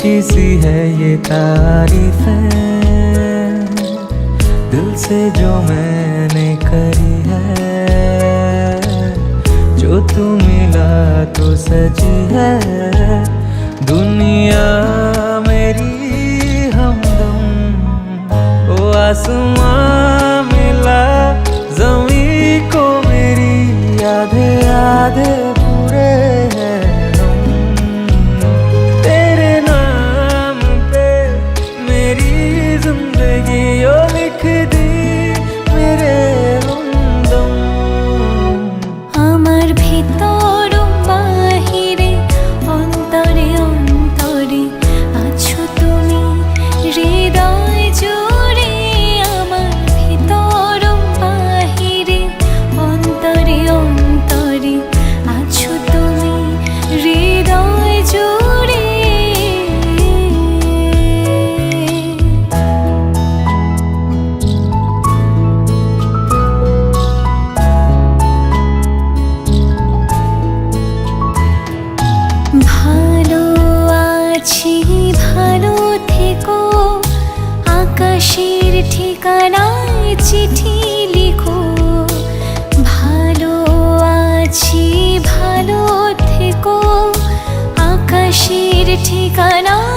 ऊंची सी है ये तारीफ है दिल से जो मैंने करी है। जो तू मिला तो सजी है दुनिया मेरी हमदम। ओ आसमां मिला ज़मीं को मेरी आधे आधे पूरे हैं हम। तेरे नाम पे मेरी जिंदगी ओ लिख दी मेरे हमदम। আমার ভিতর বাহিরে অন্তরে অন্তরে আছো তুমি হৃদয় জুড়ে। আমার ভিতর বাহিরে অন্তরে অন্তরে আছো তুমি হৃদয় জুড়ে। ভালো আছি ভালো থেকো আকাশের ঠিকানায় চিঠি লিখো। ভালো আছি ভালো থেকো আকাশের ঠিকানায়